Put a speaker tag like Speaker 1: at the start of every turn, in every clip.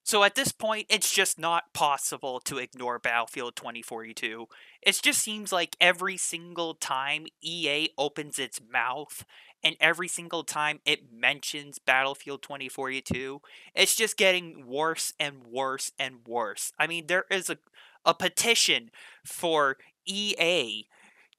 Speaker 1: So at this point, it's just not possible to ignore Battlefield 2042. It just seems like every single time EA opens its mouth and every single time it mentions Battlefield 2042, it's just getting worse and worse and worse. I mean, there is a petition for EA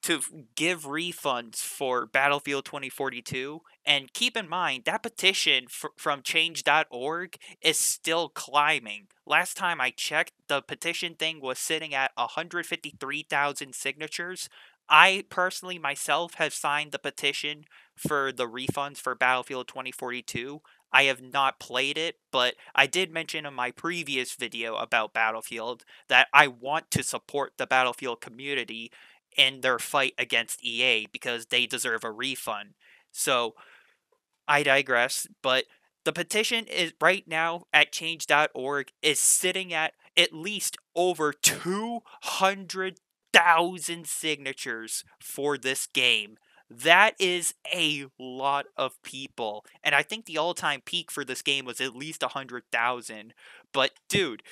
Speaker 1: to give refunds for Battlefield 2042. And keep in mind, that petition from change.org is still climbing. Last time I checked, the petition thing was sitting at 153,000 signatures. I personally myself have signed the petition for the refunds for Battlefield 2042. I have not played it, but I did mention in my previous video about Battlefield that I want to support the Battlefield community in their fight against EA because they deserve a refund. So I digress, but the petition is right now at change.org is sitting at least over 200,000 signatures for this game. That is a lot of people. And I think the all-time peak for this game was at least 100,000. But dude,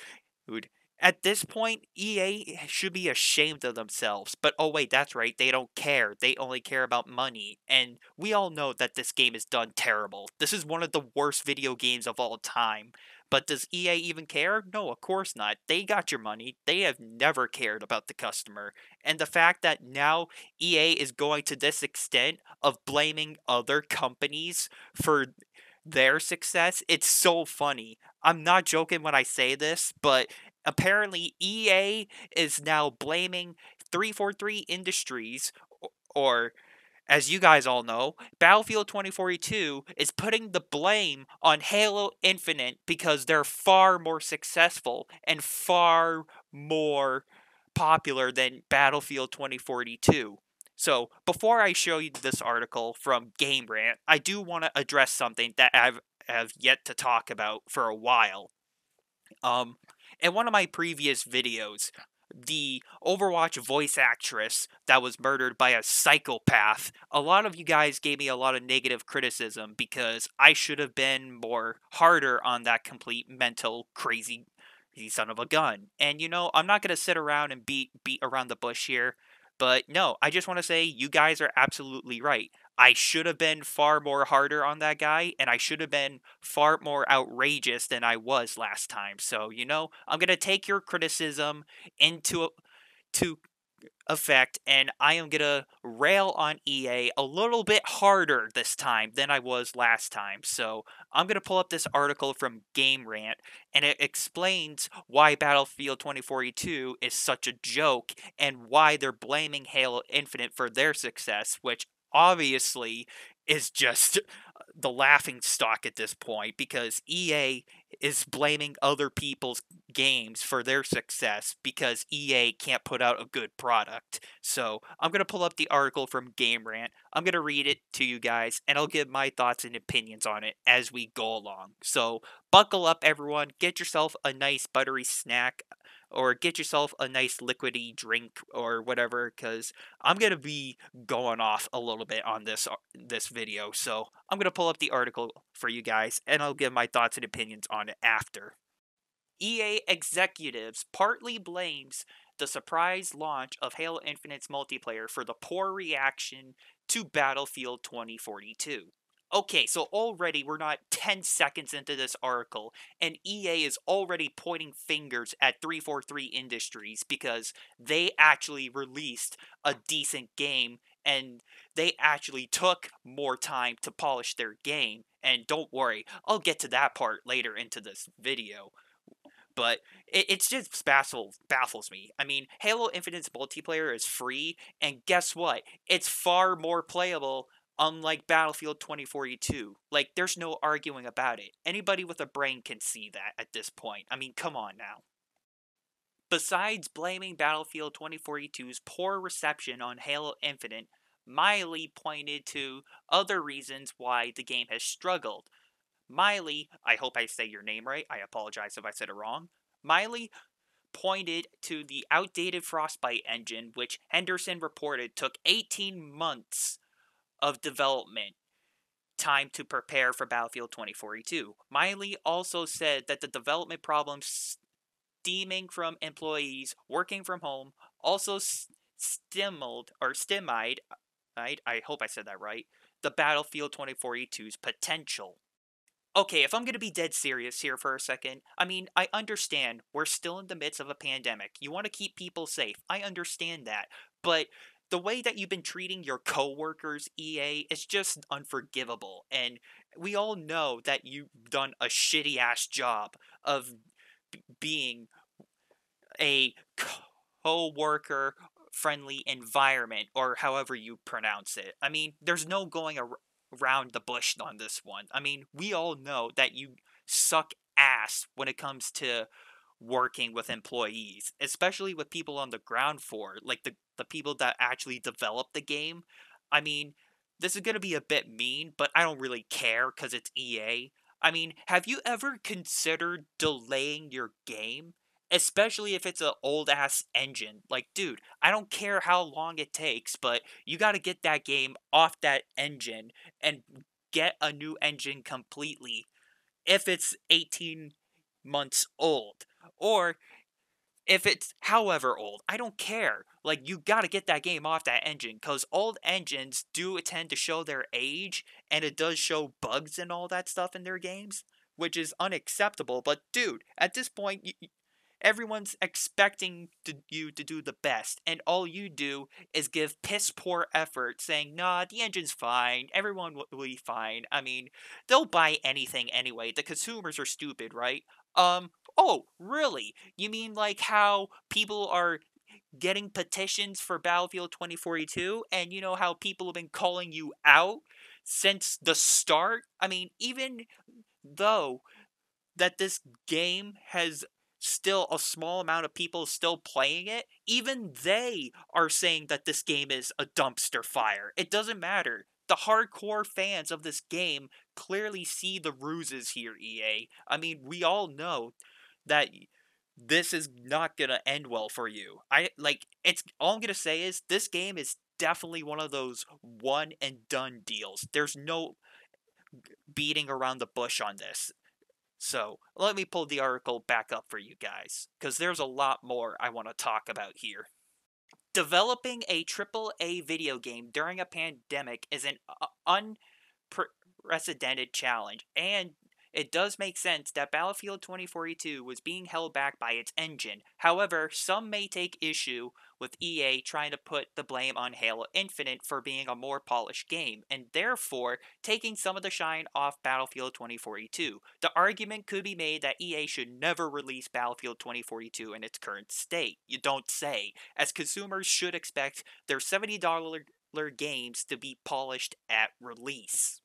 Speaker 1: at this point, EA should be ashamed of themselves. But oh wait, that's right, they don't care. They only care about money. And we all know that this game is done terrible. This is one of the worst video games of all time. But does EA even care? No, of course not. They got your money. They have never cared about the customer. And the fact that now EA is going to this extent of blaming other companies for their success, it's so funny. I'm not joking when I say this, but apparently EA is now blaming 343 Industries, or as you guys all know, Battlefield 2042 is putting the blame on Halo Infinite because they're far more successful and far more popular than Battlefield 2042. So, before I show you this article from Game Rant, I do want to address something that have yet to talk about for a while. Um, in one of my previous videos, the Overwatch voice actress that was murdered by a psychopath, a lot of you guys gave me a lot of negative criticism because I should have been more harder on that complete mental crazy son of a gun. And I'm not going to sit around and beat around the bush here. But no, I just want to say you guys are absolutely right. I should have been far more harder on that guy, and I should have been far more outrageous than I was last time. So, I'm going to take your criticism into to effect, and I am going to rail on EA a little bit harder this time than I was last time. So, I'm going to pull up this article from Game Rant, and it explains why Battlefield 2042 is such a joke and why they're blaming Halo Infinite for their success, which obviously is just the laughing stock at this point because EA is blaming other people's games for their success because EA can't put out a good product. So I'm going to pull up the article from Game Rant. I'm going to read it to you guys, and I'll give my thoughts and opinions on it as we go along. So buckle up, everyone. Get yourself a nice buttery snack or get yourself a nice liquidy drink or whatever, because I'm going to be going off a little bit on this video. So I'm going to pull up the article for you guys, and I'll give my thoughts and opinions on it after. EA executives partly blames the surprise launch of Halo Infinite's multiplayer for the poor reaction to Battlefield 2042. Okay, so already we're not 10 seconds into this article, and EA is already pointing fingers at 343 Industries because they actually released a decent game and they actually took more time to polish their game. And don't worry, I'll get to that part later into this video. But it's just baffles me. I mean, Halo Infinite's multiplayer is free, and guess what? It's far more playable, unlike Battlefield 2042. Like, there's no arguing about it. Anybody with a brain can see that at this point. I mean, come on now. Besides blaming Battlefield 2042's poor reception on Halo Infinite, Miley pointed to other reasons why the game has struggled. Miley, I hope I say your name right, I apologize if I said it wrong. Miley pointed to the outdated Frostbite engine, which Henderson reported took 18 months of development. time to prepare for Battlefield 2042. Miley also said that the development problems stemming from employees working from home also stymied, I hope I said that right, the Battlefield 2042's potential. Okay, if I'm gonna be dead serious here for a second, I mean, I understand we're still in the midst of a pandemic. You want to keep people safe. I understand that. But the way that you've been treating your coworkers, EA, is just unforgivable. And we all know that you've done a shitty ass job of being a co-worker friendly environment, or however you pronounce it. I mean, there's no going around the bush on this one. I mean, we all know that you suck ass when it comes to working with employees, especially with people on the ground floor, like the people that actually develop the game. I mean, this is going to be a bit mean, but I don't really care because it's EA. I mean, have you ever considered delaying your game? Especially if it's an old ass engine. Like, dude, I don't care how long it takes, but you got to get that game off that engine and get a new engine completely if it's 18 months old. Or if it's however old, I don't care. Like, you gotta get that game off that engine, because old engines do tend to show their age, and it does show bugs and all that stuff in their games, which is unacceptable. But, dude, at this point, everyone's expecting you to do the best, and all you do is give piss poor effort saying, nah, the engine's fine, everyone will be fine. I mean, they'll buy anything anyway. The consumers are stupid, right? Oh, really? You mean like how people are getting petitions for Battlefield 2042, and you know how people have been calling you out since the start? I mean, even though that this game has still a small amount of people still playing it, even they are saying that this game is a dumpster fire. It doesn't matter. The hardcore fans of this game clearly see the ruses here, EA. I mean, we all know that this is not gonna end well for you. It's all I'm gonna say is this game is definitely one of those one and done deals. There's no beating around the bush on this. So, let me pull the article back up for you guys, because there's a lot more I want to talk about here. Developing a AAA video game during a pandemic is an unprecedented challenge, and it does make sense that Battlefield 2042 was being held back by its engine. However, some may take issue with EA trying to put the blame on Halo Infinite for being a more polished game, and therefore taking some of the shine off Battlefield 2042. The argument could be made that EA should never release Battlefield 2042 in its current state. You don't say, as consumers should expect their $70 games to be polished at release.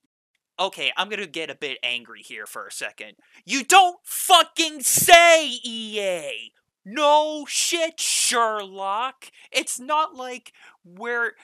Speaker 1: Okay, I'm gonna get a bit angry here for a second. You don't fucking say, EA! No shit, Sherlock! It's not like we're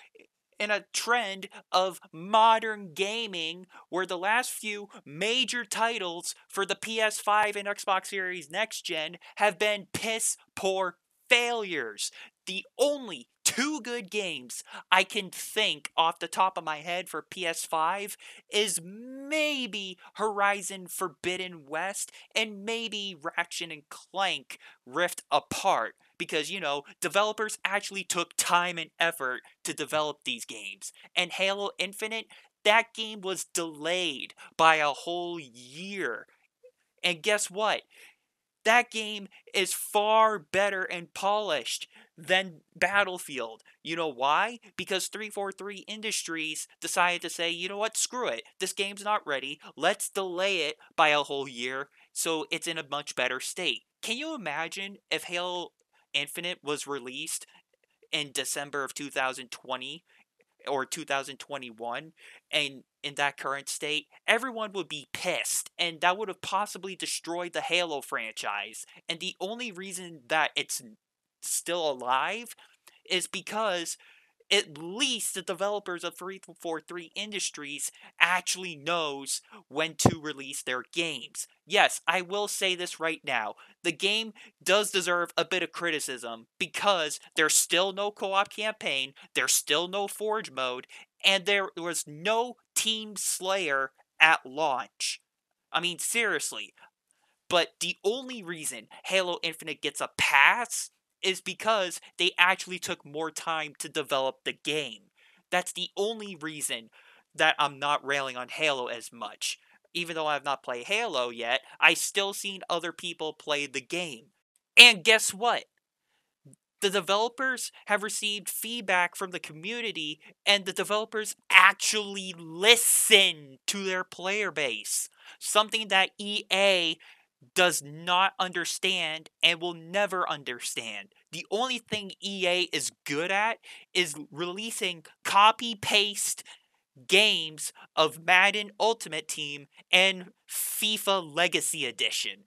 Speaker 1: in a trend of modern gaming where the last few major titles for the PS5 and Xbox Series Next Gen have been piss poor failures. The only two good games I can think off the top of my head for PS5 is maybe Horizon Forbidden West and maybe Ratchet and Clank Rift Apart, because, you know, developers actually took time and effort to develop these games. And Halo Infinite, that game was delayed by a whole year. And guess what? That game is far better and polished than Battlefield. You know why? Because 343 Industries decided to say, you know what, screw it. This game's not ready. Let's delay it by a whole year so it's in a much better state. Can you imagine if Halo Infinite was released in December of 2020 or 2021 and in that current state, everyone would be pissed, and that would have possibly destroyed the Halo franchise. And the only reason that it's still alive is because at least the developers of 343 Industries actually knows when to release their games. Yes, I will say this right now. The game does deserve a bit of criticism because there's still no co-op campaign, there's still no Forge mode, and there was no Team Slayer at launch. I mean, seriously. But the only reason Halo Infinite gets a pass is because they actually took more time to develop the game. That's the only reason that I'm not railing on Halo as much. Even though I've not played Halo yet, I still seen other people play the game. And guess what? The developers have received feedback from the community, and the developers actually listen to their player base. Something that EA does not understand and will never understand. The only thing EA is good at is releasing copy paste games of Madden Ultimate Team and FIFA Legacy Edition.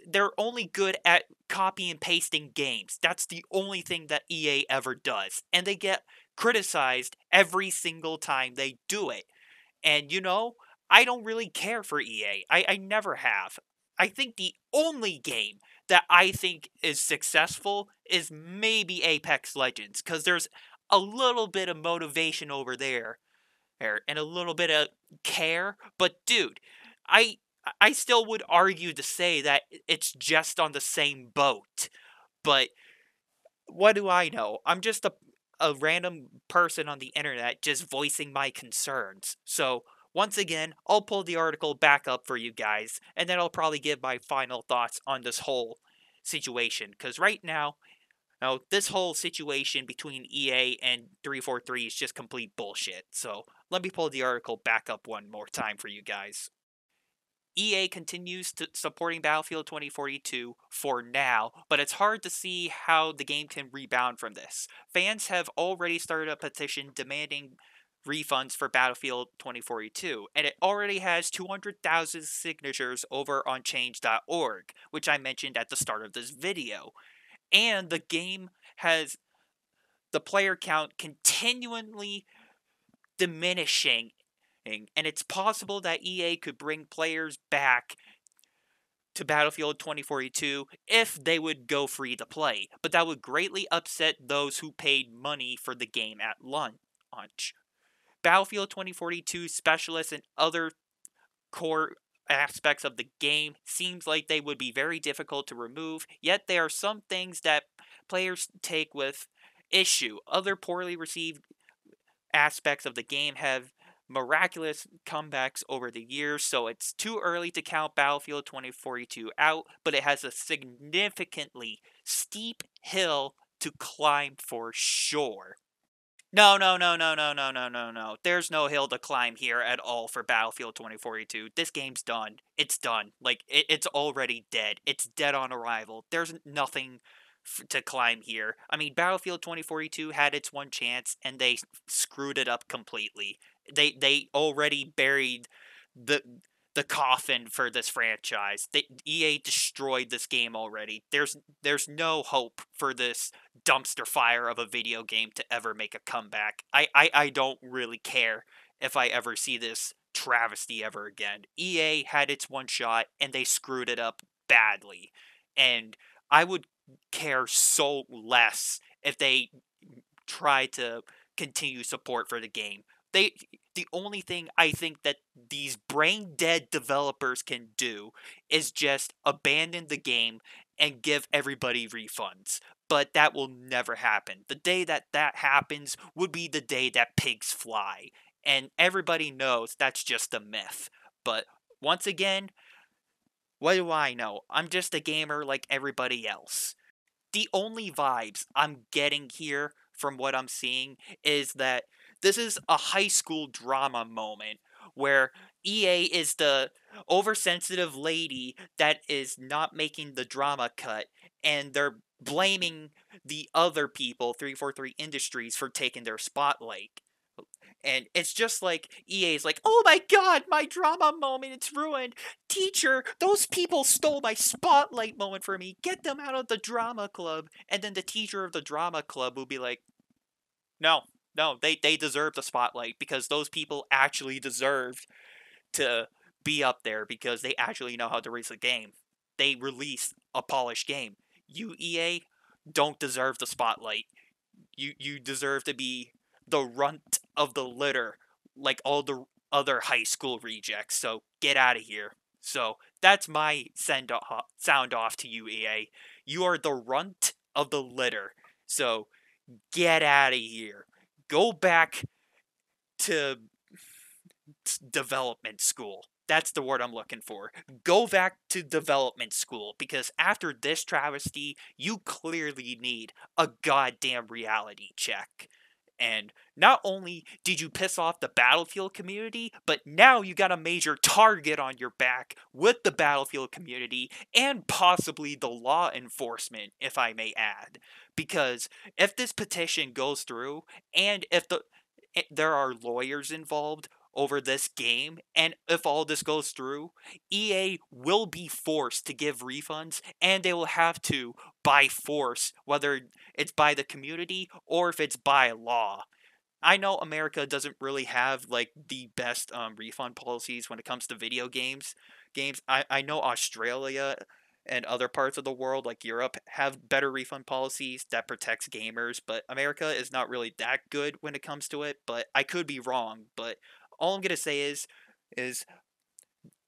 Speaker 1: They're only good at copy and pasting games. That's the only thing that EA ever does. And they get criticized every single time they do it. And I don't really care for EA. I never have. I think the only game that I think is successful is maybe Apex Legends, because there's a little bit of motivation over there and a little bit of care. But dude, I I still would argue to say that it's just on the same boat. But what do I know? I'm just a random person on the internet just voicing my concerns. So, once again, I'll pull the article back up for you guys, and then I'll probably give my final thoughts on this whole situation. Because right now, this whole situation between EA and 343 is just complete bullshit. So, let me pull the article back up one more time for you guys. EA continues to supporting Battlefield 2042 for now, but it's hard to see how the game can rebound from this. Fans have already started a petition demanding refunds for Battlefield 2042, and it already has 200,000 signatures over on change.org, which I mentioned at the start of this video. And the game has the player count continually diminishing, and it's possible that EA could bring players back to Battlefield 2042 if they would go free to play, but that would greatly upset those who paid money for the game at launch. Battlefield 2042 specialists and other core aspects of the game seems like they would be very difficult to remove, yet there are some things that players take with issue. Other poorly received aspects of the game have miraculous comebacks over the years, so it's too early to count Battlefield 2042 out, but it has a significantly steep hill to climb for sure. No, no, no, no, no, no, no, no, no. There's no hill to climb here at all for Battlefield 2042. This game's done. It's done. Like, it's already dead. It's dead on arrival. There's nothing to climb here. I mean, Battlefield 2042 had its one chance, and they screwed it up completely. They already buried the the coffin for this franchise. EA destroyed this game already. There's no hope for this dumpster fire of a video game to ever make a comeback. I don't really care if I ever see this travesty ever again. EA had its one shot and they screwed it up badly. And I would care so less if they try to continue support for the game. The only thing I think that these brain dead developers can do is just abandon the game and give everybody refunds. But that will never happen. The day that that happens would be the day that pigs fly. And everybody knows that's just a myth. But once again, what do I know? I'm just a gamer like everybody else. The only vibes I'm getting here from what I'm seeing is that this is a high school drama moment where EA is the oversensitive lady that is not making the drama cut, and they're blaming the other people, 343 Industries, for taking their spotlight. And it's just like EA's like, oh my god, my drama moment, it's ruined. Teacher, those people stole my spotlight moment from me. Get them out of the drama club. And then the teacher of the drama club will be like, no, no, they deserve the spotlight because those people actually deserved to be up there because they actually know how to race a game. They released a polished game. You, EA, don't deserve the spotlight. You deserve to be the runt of the litter, like all the other high school rejects. So get out of here. So that's my sound off to you, EA. You are the runt of the litter. So get out of here. Go back to development school. That's the word I'm looking for. Go back to development school because after this travesty, you clearly need a goddamn reality check. And not only did you piss off the Battlefield community, but now you got a major target on your back with the Battlefield community and possibly the law enforcement, if I may add. Because if this petition goes through and if there are lawyers involved over this game, and if all this goes through, EA will be forced to give refunds, and they will have to by force, whether it's by the community or if it's by law. I know America doesn't really have like the best refund policies when it comes to video games. I know Australia and other parts of the world like Europe have better refund policies that protects gamers, but America is not really that good when it comes to it, but I could be wrong. But all I'm going to say is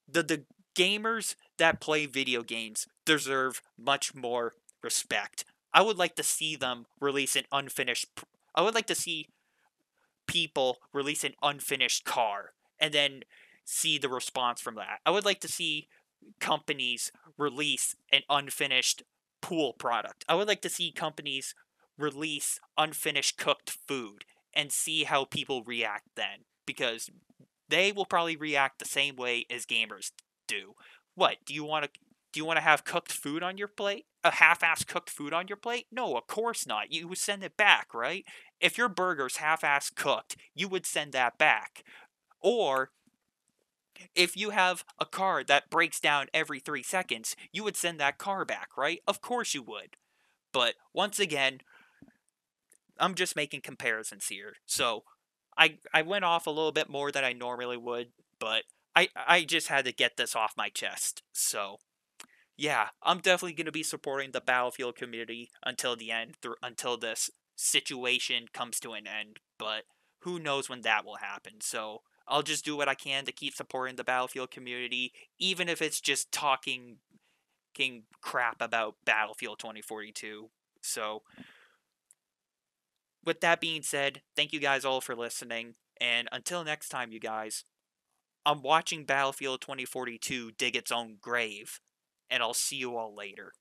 Speaker 1: the gamers that play video games deserve much more respect. I would like to see them release an unfinished I would like to see people release an unfinished car and then see the response from that. I would like to see companies release an unfinished pool product. I would like to see companies release unfinished cooked food and see how people react then because they will probably react the same way as gamers do. What, do you want to have cooked food on your plate? A half-ass cooked food on your plate? No, of course not. You would send it back, right? If your burger's half-ass cooked, you would send that back. Or if you have a car that breaks down every 3 seconds, you would send that car back, right? Of course you would. But once again, I'm just making comparisons here. So I went off a little bit more than I normally would, but I just had to get this off my chest. So yeah, I'm definitely going to be supporting the Battlefield community until the end, until this situation comes to an end. But who knows when that will happen? So I'll just do what I can to keep supporting the Battlefield community, even if it's just talking crap about Battlefield 2042. So with that being said, thank you guys all for listening, and until next time, you guys, I'm watching Battlefield 2042 dig its own grave, and I'll see you all later.